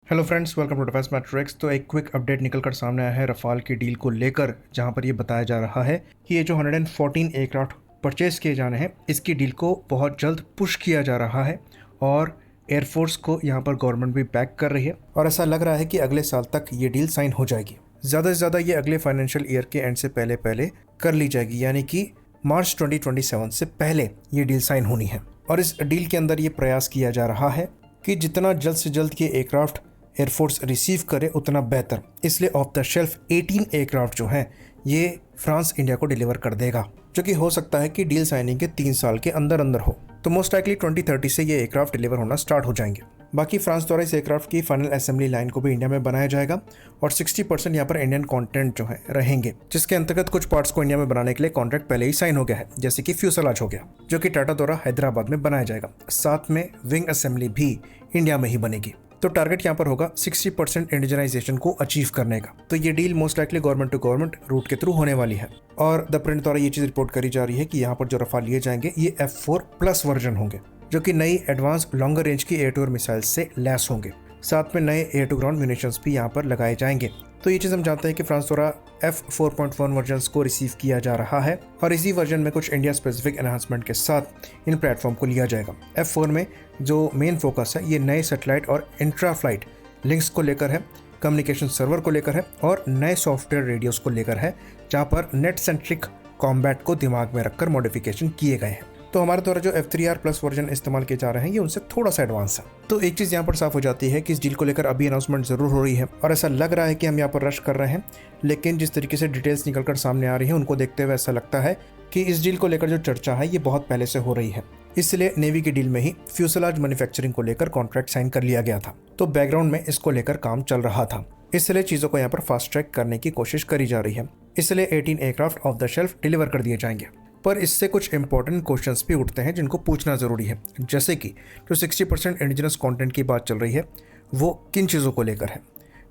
Hello friends, welcome to Defence Matrix. तो एक quick update निकल कर सामने आया है रफाल की डील को लेकर, जहां पर ये बताया जा रहा है कि ये जो 114 एयरक्राफ्ट परचेज किए जाने हैं, इसकी डील को बहुत जल्द पुश किया जा रहा है और एयरफोर्स को यहाँ पर गवर्नमेंट भी बैक कर रही है और ऐसा लग रहा है कि अगले साल तक ये डील साइन हो जाएगी। ज़्यादा से ज़्यादा ये अगले फाइनेंशियल ईयर के एंड से पहले पहले कर ली जाएगी, यानी कि मार्च 2027 से पहले ये डील साइन होनी है। और इस डील के अंदर ये प्रयास किया जा रहा है कि जितना जल्द से जल्द ये एयरक्राफ्ट एयरफोर्स रिसीव करे उतना बेहतर। इसलिए ऑफ द शेल्फ 18 एयरक्राफ्ट जो हैं ये फ्रांस इंडिया को डिलीवर कर देगा, जो कि हो सकता है कि डील साइनिंग के 3 साल के अंदर अंदर हो। तो मोस्ट लाइकली 2030 से ये एयरक्राफ्ट डिलीवर होना स्टार्ट हो जाएंगे। बाकी फ्रांस द्वारा इस एयरक्राफ्ट की फाइनल असेंबली लाइन को भी इंडिया में बनाया जाएगा और 60% यहाँ पर इंडियन कंटेंट जो है रहेंगे, जिसके अंतर्गत कुछ पार्ट्स को इंडिया में बनाने के लिए कॉन्ट्रैक्ट पहले ही साइन हो गया है, जैसे कि फ्यूसलाज हो गया जो कि टाटा द्वारा हैदराबाद में बनाया जाएगा। साथ में विंग असेंबली भी इंडिया में ही बनेगी। तो टारगेट यहाँ पर होगा 60% इंडिजनाइजेशन को अचीव करने का। तो ये deal most likely government to government route के थ्रू होने वाली है और द प्रिंट द्वारा ये चीज रिपोर्ट करी जा रही है कि यहाँ पर जो रफाल लिए जाएंगे ये F4+ वर्जन होंगे, जो कि नई एडवांस लॉन्गर रेंज की एयर टू एयर मिसाइल से लैस होंगे। साथ में नए एयर टू ग्राउंड म्यूनिशंस भी यहाँ पर लगाए जाएंगे। तो ये चीज़ हम जानते हैं कि फ्रांस द्वारा F4.1 वर्जन को रिसीव किया जा रहा है और इसी वर्जन में कुछ इंडिया स्पेसिफिक एनहांसमेंट के साथ इन प्लेटफॉर्म को लिया जाएगा। F4 में जो मेन फोकस है ये नए सैटेलाइट और इंट्रा फ्लाइट लिंक्स को लेकर है, कम्युनिकेशन सर्वर को लेकर है और नए सॉफ्टवेयर रेडियोस को लेकर है, जहाँ पर नेट सेंट्रिक कॉम्बैट को दिमाग में रखकर मॉडिफिकेशन किए गए हैं। तो हमारे द्वारा जो F3R+ वर्जन इस्तेमाल किए जा रहे हैं ये उनसे थोड़ा सा एडवांस है। तो एक चीज़ यहाँ पर साफ हो जाती है कि इस डील को लेकर अभी अनाउंसमेंट जरूर हो रही है और ऐसा लग रहा है कि हम यहाँ पर रश कर रहे हैं, लेकिन जिस तरीके से डिटेल्स निकलकर सामने आ रही है उनको देखते हुए ऐसा लगता है कि इस डील को लेकर जो चर्चा है ये बहुत पहले से हो रही है। इसलिए नेवी की डील में ही फ्यूसलाज मैन्युफैक्चरिंग को लेकर कॉन्ट्रैक्ट साइन कर लिया गया था, तो बैकग्राउंड में इसको लेकर काम चल रहा था। इसलिए चीज़ों को यहाँ पर फास्ट ट्रैक करने की कोशिश करी जा रही है। इसलिए 18 aircraft of the shelf deliver कर दिए जाएंगे। पर इससे कुछ इंपॉर्टेंट क्वेश्चंस भी उठते हैं जिनको पूछना ज़रूरी है, जैसे कि जो 60% इंडिजिनस कंटेंट की बात चल रही है वो किन चीज़ों को लेकर है।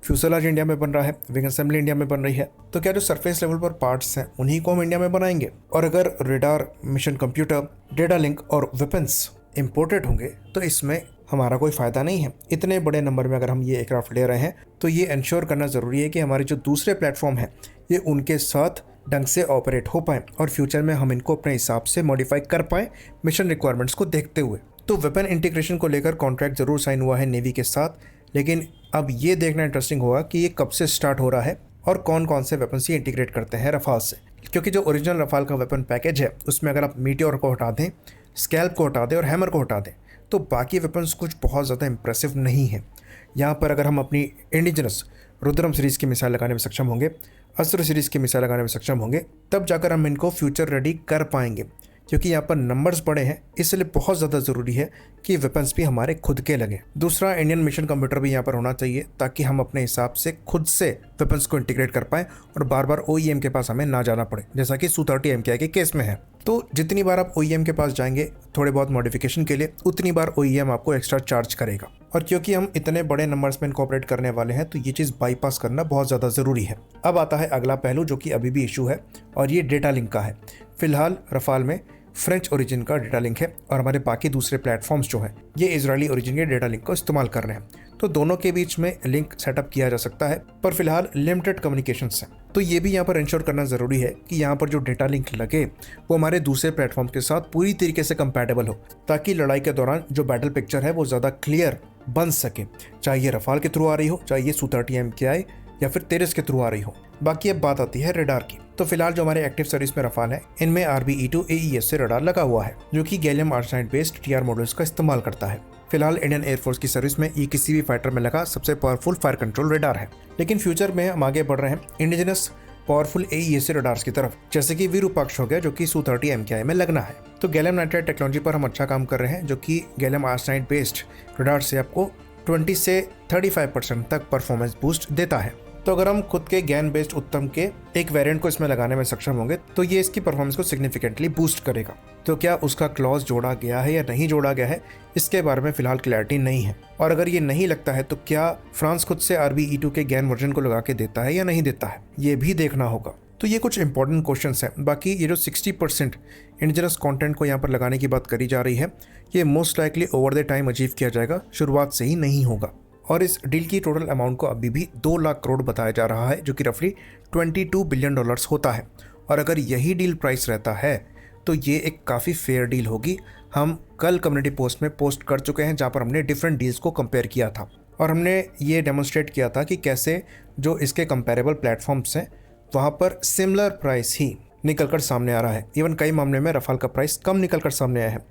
फ्यूसलाज इंडिया में बन रहा है, विंग असेंबली इंडिया में बन रही है, तो क्या जो सरफेस लेवल पर पार्ट्स हैं उन्हीं को हम इंडिया में बनाएंगे? और अगर radar, mission computer, data link और वेपन्स इम्पोर्टेड होंगे तो इसमें हमारा कोई फ़ायदा नहीं है। इतने बड़े नंबर में अगर हम ये एयरक्राफ्ट ले रहे हैं तो ये इंश्योर करना ज़रूरी है कि हमारे जो दूसरे प्लेटफॉर्म हैं ये उनके साथ ढंग से ऑपरेट हो पाएँ और फ्यूचर में हम इनको अपने हिसाब से मॉडिफाई कर पाएँ मिशन रिक्वायरमेंट्स को देखते हुए। तो वेपन इंटीग्रेशन को लेकर कॉन्ट्रैक्ट ज़रूर साइन हुआ है नेवी के साथ, लेकिन अब ये देखना इंटरेस्टिंग होगा कि ये कब से स्टार्ट हो रहा है और कौन कौन से वेपन्स ये इंटीग्रेट करते हैं रफाल से। क्योंकि जो ओरिजिनल रफाल का वेपन पैकेज है उसमें अगर आप मीटियोर को हटा दें, स्कैल्प को हटा दें और हैमर को हटा दें तो बाकी वेपन्स कुछ बहुत ज़्यादा इंप्रेसिव नहीं है। यहाँ पर अगर हम अपनी इंडिजिनस रुद्रम सीरीज़ की मिसाइल लगाने में सक्षम होंगे, अस्त्र सीरीज़ की मिसाइल लगाने में सक्षम होंगे, तब जाकर हम इनको फ्यूचर रेडी कर पाएंगे। क्योंकि यहाँ पर नंबर्स बड़े हैं, इसलिए बहुत ज़्यादा ज़रूरी है कि वेपन्स भी हमारे खुद के लगे। दूसरा, इंडियन मिशन कंप्यूटर भी यहाँ पर होना चाहिए ताकि हम अपने हिसाब से खुद से वेपन्स को इंटीग्रेट कर पाएँ और बार बार OEM के पास हमें ना जाना पड़े, जैसा कि Su-30 MKI के केस में है। तो जितनी बार आप OEM के पास जाएंगे थोड़े बहुत मॉडिफिकेशन के लिए, उतनी बार OEM आपको एक्स्ट्रा चार्ज करेगा। और क्योंकि हम इतने बड़े नंबर्स में इनकॉर्पोरेट करने वाले हैं तो ये चीज़ बाईपास करना बहुत ज़्यादा ज़रूरी है। अब आता है अगला पहलू जो कि अभी भी इशू है और ये डेटा लिंक का है। फिलहाल रफाल में फ्रेंच ओरिजिन का डेटा लिंक है और हमारे बाकी दूसरे प्लेटफॉर्म्स जो हैं ये इजरायली ओरिजिन के डेटा लिंक को इस्तेमाल कर रहे हैं। तो दोनों के बीच में लिंक सेटअप किया जा सकता है, पर फिलहाल लिमिटेड कम्युनिकेशंस हैं। तो ये भी यहाँ पर इंश्योर करना ज़रूरी है कि यहाँ पर जो डेटा लिंक लगे वो हमारे दूसरे प्लेटफॉर्म के साथ पूरी तरीके से कंपैटिबल हो, ताकि लड़ाई के दौरान जो बैटल पिक्चर है वो ज़्यादा क्लियर बन सके, चाहे ये रफाल के थ्रू आ रही हो, चाहे ये Su-30 MKI या फिर तेरस के थ्रू आ रही हो। बाकी अब बात आती है रडार की। तो फिलहाल जो हमारे एक्टिव सर्विस में रफाल है इनमें RBE-2 AES से रडार लगा हुआ है, जो कि gallium arsenide based TR models का इस्तेमाल करता है। फिलहाल इंडियन एयरफोर्स की सर्विस में ये किसी भी फाइटर में लगा सबसे पावरफुल फायर कंट्रोल रडार है, लेकिन फ्यूचर में हम आगे बढ़ रहे हैं इंडिजिनस पावरफुल AES रडार्स की तरफ, जैसे कि विरूपाक्ष हो गया जो कि Su-30 MKI में लगना है। तो गैलियम नाइट्राइड टेक्नोलॉजी पर हम अच्छा काम कर रहे हैं, जो कि गैलियम आर्सेनाइड बेस्ड रडार से आपको 20 से 35% तक परफॉर्मेंस बूस्ट देता है। तो अगर हम खुद के गैन बेस्ड उत्तम के एक वेरिएंट को इसमें लगाने में सक्षम होंगे तो ये इसकी परफॉर्मेंस को सिग्निफिकेंटली बूस्ट करेगा। तो क्या उसका क्लॉज जोड़ा गया है या नहीं जोड़ा गया है, इसके बारे में फिलहाल क्लैरिटी नहीं है। और अगर ये नहीं लगता है तो क्या फ्रांस खुद से RBE-2 के गैन वर्जन को लगा के देता है या नहीं देता है, ये भी देखना होगा। तो ये कुछ इंपॉर्टेंट क्वेश्चंस हैं। बाकी ये जो 60% इंडिजिनस कंटेंट को यहाँ पर लगाने की बात करी जा रही है, ये most likely over the time achieve किया जाएगा, शुरुआत से ही नहीं होगा। और इस डील की टोटल अमाउंट को अभी भी 2 लाख करोड़ बताया जा रहा है, जो कि रफली $22 बिलियन होता है। और अगर यही डील प्राइस रहता है तो ये एक काफ़ी फेयर डील होगी। हम कल कम्युनिटी पोस्ट में पोस्ट कर चुके हैं, जहाँ पर हमने डिफरेंट डील्स को कंपेयर किया था और हमने ये डेमोन्स्ट्रेट किया था कि कैसे जो इसके कंपेरेबल प्लेटफॉर्म्स हैं वहाँ पर सिमिलर प्राइस ही निकल कर सामने आ रहा है। इवन कई मामले में रफाल का प्राइस कम निकल कर सामने आया है।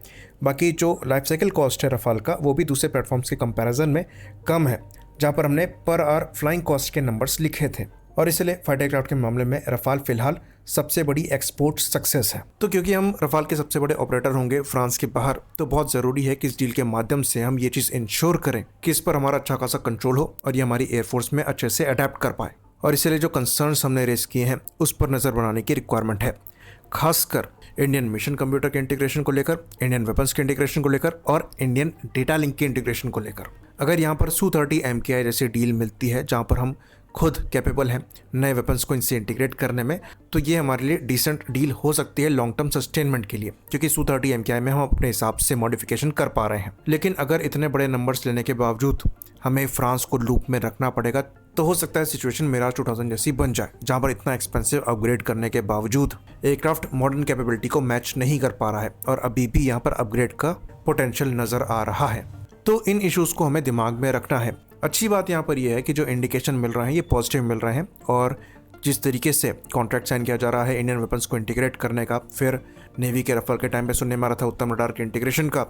बाकी जो लाइफ साइकिल कॉस्ट है रफाल का, वो भी दूसरे प्लेटफॉर्म्स के कंपैरिजन में कम है, जहाँ पर हमने पर आवर फ्लाइंग कॉस्ट के नंबर्स लिखे थे। और इसलिए फाइटर एयरक्राफ्ट के मामले में रफाल फिलहाल सबसे बड़ी एक्सपोर्ट सक्सेस है। तो क्योंकि हम रफाल के सबसे बड़े ऑपरेटर होंगे फ्रांस के बाहर, तो बहुत ज़रूरी है कि इस डील के माध्यम से हम ये चीज़ इंश्योर करें कि इस पर हमारा अच्छा खासा कंट्रोल हो और ये हमारी एयरफोर्स में अच्छे से अडेप्ट कर पाए। और इसलिए जो कंसर्न्स हमने रेस किए हैं उस पर नज़र बनाने की रिक्वायरमेंट है, खासकर इंडियन मिशन कंप्यूटर के इंटीग्रेशन को लेकर, इंडियन वेपन्स के इंटीग्रेशन को लेकर और इंडियन डेटा लिंक के इंटीग्रेशन को लेकर। अगर यहाँ पर Su-30 MKI जैसी डील मिलती है जहाँ पर हम खुद कैपेबल हैं नए वेपन्स को इनसे इंटीग्रेट करने में, तो ये हमारे लिए डिसेंट डील हो सकती है लॉन्ग टर्म सस्टेनमेंट के लिए, क्योंकि Su-30 MKI में हम अपने हिसाब से मॉडिफिकेशन कर पा रहे हैं। लेकिन अगर इतने बड़े नंबर्स लेने के बावजूद हमें फ्रांस को लूप में रखना पड़ेगा, तो हो सकता है सिचुएशन मिराज 2000 जैसी बन जाए, जहां पर इतना एक्सपेंसिव अपग्रेड करने के बावजूद एयरक्राफ्ट मॉडर्न कैपेबिलिटी को मैच नहीं कर पा रहा है और अभी भी यहां पर अपग्रेड का पोटेंशियल नज़र आ रहा है। तो इन इश्यूज़ को हमें दिमाग में रखना है। अच्छी बात यहाँ पर यह है कि जो इंडिकेशन मिल रहे हैं ये पॉजिटिव मिल रहे हैं और जिस तरीके से कॉन्ट्रैक्ट साइन किया जा रहा है इंडियन वेपन्स को इंटीग्रेट करने का, फिर नेवी के रफाल के टाइम पे सुनने में आ रहा था उत्तम रडार के इंटीग्रेशन का,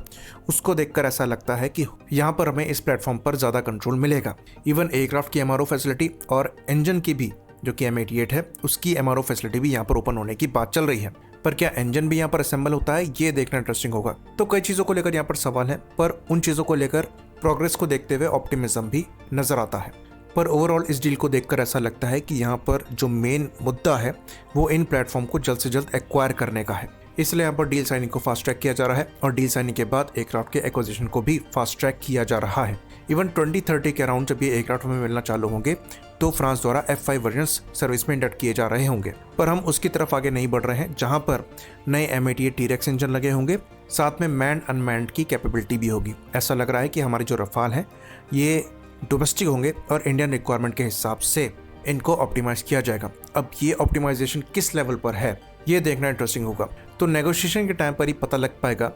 उसको देखकर ऐसा लगता है कि यहाँ पर हमें इस प्लेटफॉर्म पर ज़्यादा कंट्रोल मिलेगा। इवन एयरक्राफ्ट की MRO फैसिलिटी और इंजन की भी, जो कि M88 है, उसकी MRO फैसिलिटी भी यहाँ पर ओपन होने की बात चल रही है। पर क्या इंजन भी यहाँ पर असेंबल होता है, ये देखना इंटरेस्टिंग होगा। तो कई चीज़ों को लेकर यहाँ पर सवाल है, पर उन चीज़ों को लेकर प्रोग्रेस को देखते हुए ऑप्टिमिज्म भी नजर आता है। पर ओवरऑल इस डील को देखकर ऐसा लगता है कि यहाँ पर जो मेन मुद्दा है वो इन प्लेटफॉर्म को जल्द से जल्द एक्वायर करने का है। इसलिए यहाँ पर डील साइनिंग को फास्ट ट्रैक किया जा रहा है और डील साइनिंग के बाद एयरक्राफ्ट के एक्विजिशन को भी फास्ट ट्रैक किया जा रहा है। इवन 2030 के अराउंड जब ये एयरक्राफ्ट हमें मिलना चालू होंगे तो फ्रांस द्वारा F5 वर्जन्स सर्विस में इंडक्ट किए जा रहे होंगे। पर हम उसकी तरफ आगे नहीं बढ़ रहे हैं, जहां पर नए M88 T-Rex इंजन लगे होंगे, साथ में मैन अनमैन्ड की कैपेबिलिटी भी होगी। ऐसा लग रहा है कि हमारे जो रफाल हैं ये डोमेस्टिक होंगे और इंडियन रिक्वायरमेंट के हिसाब से इनको ऑप्टिमाइज किया जाएगा। अब ये ऑप्टिमाइजेशन किस लेवल पर है ये देखना इंटरेस्टिंग होगा। तो नेगोशिएशन के टाइम पर ही पता लग पाएगा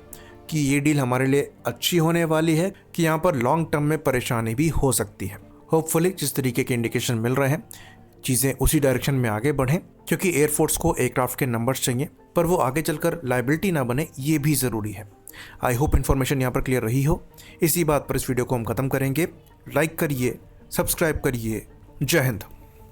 कि ये डील हमारे लिए अच्छी होने वाली है कि यहाँ पर लॉन्ग टर्म में परेशानी भी हो सकती है। होपफुली जिस तरीके के इंडिकेशन मिल रहे हैं चीज़ें उसी डायरेक्शन में आगे बढ़ें, क्योंकि एयरफोर्स को एयरक्राफ्ट के नंबर्स चाहिए पर वो आगे चलकर लाइबिलिटी ना बने, ये भी ज़रूरी है। आई होप इन्फॉर्मेशन यहाँ पर क्लियर रही हो। इसी बात पर इस वीडियो को हम ख़त्म करेंगे। लाइक करिए, सब्सक्राइब करिए। जय हिंद।